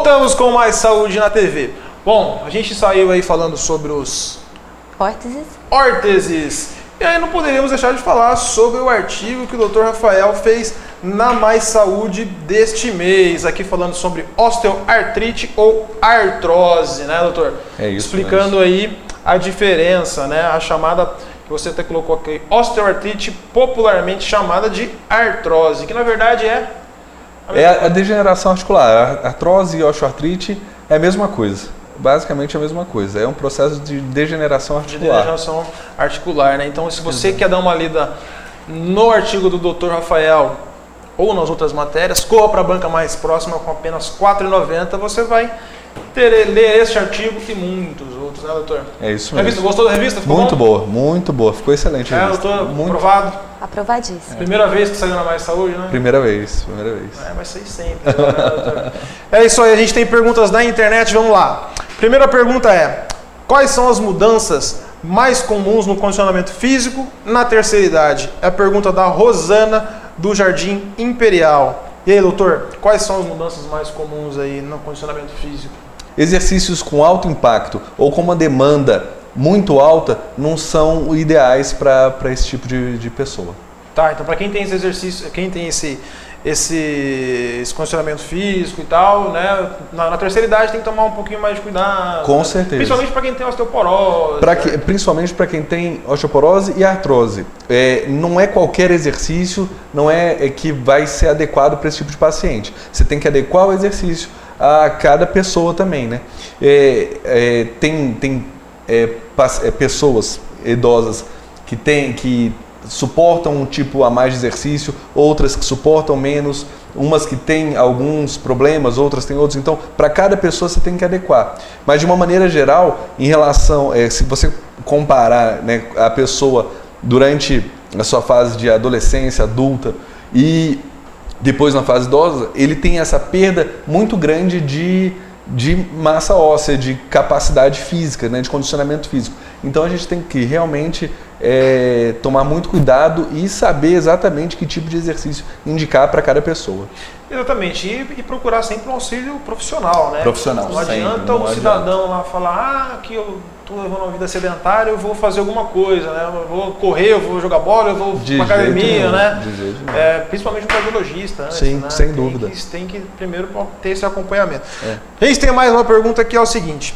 Voltamos com mais Saúde na TV. Bom, a gente saiu aí falando sobre os órteses. E aí não poderíamos deixar de falar sobre o artigo que o Dr. Rafael fez na Mais Saúde deste mês, aqui falando sobre osteoartrite ou artrose, né, doutor? É isso. Explicando aí a diferença, né, a chamada, que você até colocou aqui, osteoartrite, popularmente chamada de artrose, que na verdade é a degeneração articular. A artrose e osteoartrite é a mesma coisa. Basicamente a mesma coisa. É um processo de degeneração articular. De degeneração articular, né? Então, se você quer dar uma lida no artigo do Dr. Rafael ou nas outras matérias, corra para a banca mais próxima com apenas R$ 4,90. Você vai ler este artigo e muitos outros, né, doutor? É isso mesmo. Revista, gostou da revista? Ficou muito bom? boa, muito boa. Ficou excelente a revista. Doutor, muito aprovado? Aprovadíssimo. Primeira vez que saiu na Mais Saúde, né? Primeira vez. Vai sair sempre, né, doutor? É isso aí, a gente tem perguntas da internet, vamos lá. Primeira pergunta é: quais são as mudanças mais comuns no condicionamento físico na terceira idade? É a pergunta da Rosana, do Jardim Imperial. E aí, doutor, quais são as mudanças mais comuns aí no condicionamento físico? Exercícios com alto impacto ou com uma demanda muito alta não são ideais para esse tipo de pessoa. Tá, então para quem tem esse exercício, quem tem esse condicionamento físico e tal, né, na terceira idade tem que tomar um pouquinho mais de cuidado. Com né? certeza. Principalmente para quem tem osteoporose. Né? Principalmente para quem tem osteoporose e artrose. Não é qualquer exercício, não é que vai ser adequado para esse tipo de paciente. Você tem que adequar o exercício a cada pessoa também, né? Tem pessoas idosas que suportam um tipo a mais de exercício, outras que suportam menos, umas que têm alguns problemas, outras têm outros. Então, para cada pessoa você tem que adequar. Mas de uma maneira geral, em relação, se você comparar, né, a pessoa durante a sua fase de adolescência, adulta e depois na fase idosa, ele tem essa perda muito grande de massa óssea, de capacidade física, né, de condicionamento físico. Então a gente tem que realmente tomar muito cuidado e saber exatamente que tipo de exercício indicar para cada pessoa. Exatamente, e procurar sempre um auxílio profissional, né? Profissional, não adianta o cidadão lá falar, que eu estou levando uma vida sedentária, eu vou fazer alguma coisa, né? Eu vou correr, eu vou jogar bola, eu vou para academia, né? Principalmente um cardiologista, né? Sim, sem dúvida. Tem que primeiro ter esse acompanhamento. A gente tem mais uma pergunta que é o seguinte: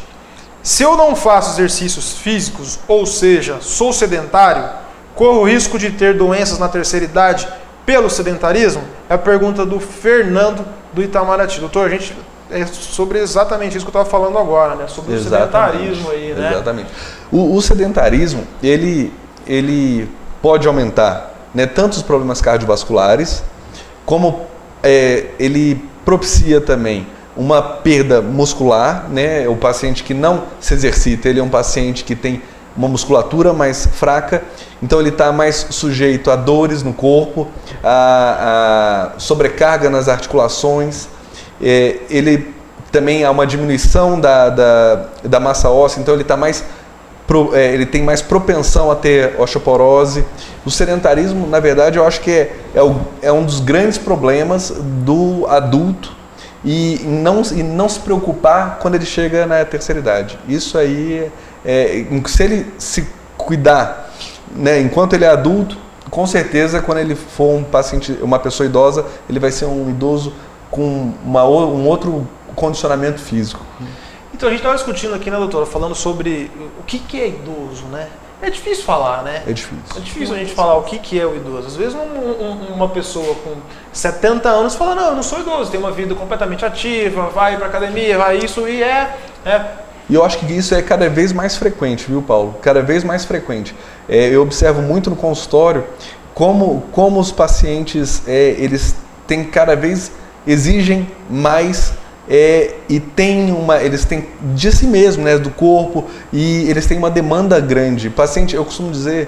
se eu não faço exercícios físicos, ou seja, sou sedentário, corro o risco de ter doenças na terceira idade pelo sedentarismo? É a pergunta do Fernando, do Itamaraty. Doutor, a gente sobre exatamente isso que eu estava falando agora, né? Sobre o sedentarismo aí, né? Exatamente. O sedentarismo, ele pode aumentar, né, tanto os problemas cardiovasculares, como ele propicia também uma perda muscular, né? O paciente que não se exercita, ele é um paciente que tem uma musculatura mais fraca, então ele está mais sujeito a dores no corpo, a sobrecarga nas articulações, ele também há uma diminuição da massa óssea, então ele ele tem mais propensão a ter osteoporose. O sedentarismo, na verdade, eu acho que é um dos grandes problemas do adulto, e não se preocupar quando ele chega na terceira idade. Isso aí, se ele se cuidar, né, enquanto ele é adulto, com certeza quando ele for uma pessoa idosa, ele vai ser um idoso com um outro condicionamento físico. Então a gente estava discutindo aqui, né, doutora, falando sobre o que é idoso, né? É difícil falar, né? É difícil. É difícil a gente falar o que é o idoso. Às vezes uma pessoa com 70 anos fala, não, eu não sou idoso, tenho uma vida completamente ativa, vai para academia, vai isso, e E eu acho que isso é cada vez mais frequente, viu, Paulo? Cada vez mais frequente. Eu observo muito no consultório como os pacientes, eles têm cada vez, exigem mais e eles têm de si mesmo, né, do corpo, e eles têm uma demanda grande. Paciente, eu costumo dizer,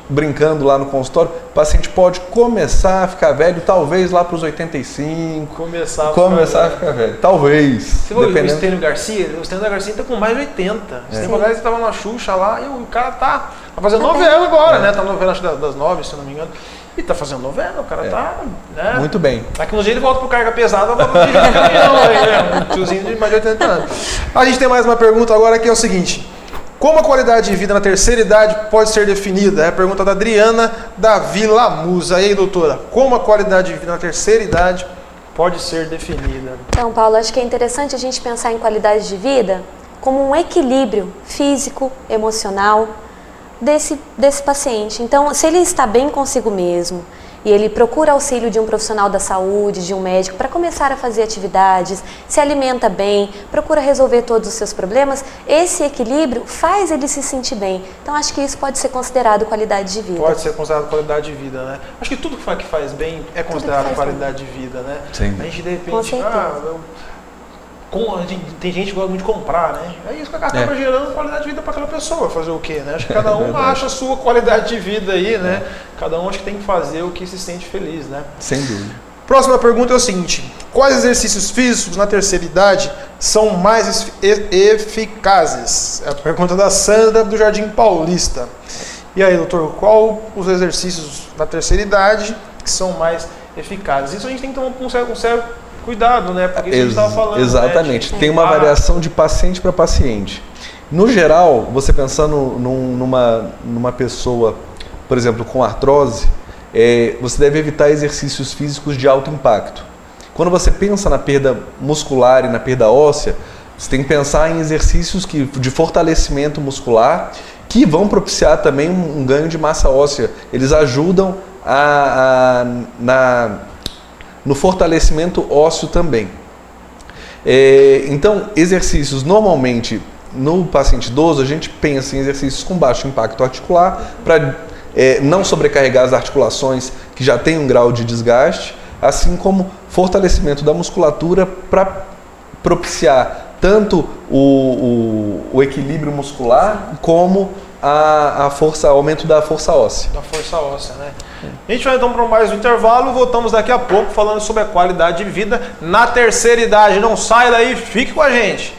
brincando lá no consultório, o paciente pode começar a ficar velho, talvez lá para os 85. Começar a ficar velho. Talvez. Você viu o Estênio Garcia? O Estênio Garcia está com mais de 80. O Estênio Garcia estava na Xuxa lá e o cara tá fazendo novela agora, né? Tá na novela das 9, se eu não me engano. E tá fazendo novela, o cara tá... Né? Muito bem. Daqui uns dias ele volta pro carga pesada, volta pro caminhão, um tiozinho de mais de 80 anos. A gente tem mais uma pergunta agora que é o seguinte: como a qualidade de vida na terceira idade pode ser definida? É a pergunta da Adriana da Vila Musa. E aí, doutora, como a qualidade de vida na terceira idade pode ser definida? Então, Paulo, acho que é interessante a gente pensar em qualidade de vida como um equilíbrio físico, emocional desse paciente. Então, se ele está bem consigo mesmo e ele procura auxílio de um profissional da saúde, de um médico, para começar a fazer atividades, se alimenta bem, procura resolver todos os seus problemas, esse equilíbrio faz ele se sentir bem. Então, acho que isso pode ser considerado qualidade de vida. Pode ser considerado qualidade de vida, né? Acho que tudo que faz bem é considerado qualidade de vida, né? Sim. A gente, de repente, tem gente que gosta muito de comprar, né? É isso que acaba gerando qualidade de vida para aquela pessoa. Fazer o quê, né? Acho que cada um acha a sua qualidade de vida aí, né? Cada um acho que tem que fazer o que se sente feliz, né? Sem dúvida. Próxima pergunta é o seguinte: quais exercícios físicos na terceira idade são mais eficazes? É a pergunta da Sandra do Jardim Paulista. E aí, doutor, qual os exercícios na terceira idade que são mais eficazes? Isso a gente tem que tomar um certo cuidado, né? Porque isso a gente estava falando. Exatamente. Né? Tem uma variação de paciente para paciente. No geral, você pensando numa pessoa, por exemplo, com artrose, você deve evitar exercícios físicos de alto impacto. Quando você pensa na perda muscular e na perda óssea, você tem que pensar em exercícios de fortalecimento muscular que vão propiciar também um ganho de massa óssea. Eles ajudam no fortalecimento ósseo também. Então, exercícios, normalmente, no paciente idoso, a gente pensa em exercícios com baixo impacto articular, para não sobrecarregar as articulações que já têm um grau de desgaste, assim como fortalecimento da musculatura para propiciar tanto o equilíbrio muscular como aumento da força óssea. Da força óssea, né? A gente vai então para mais um intervalo, voltamos daqui a pouco falando sobre a qualidade de vida na terceira idade. Não sai daí, fique com a gente.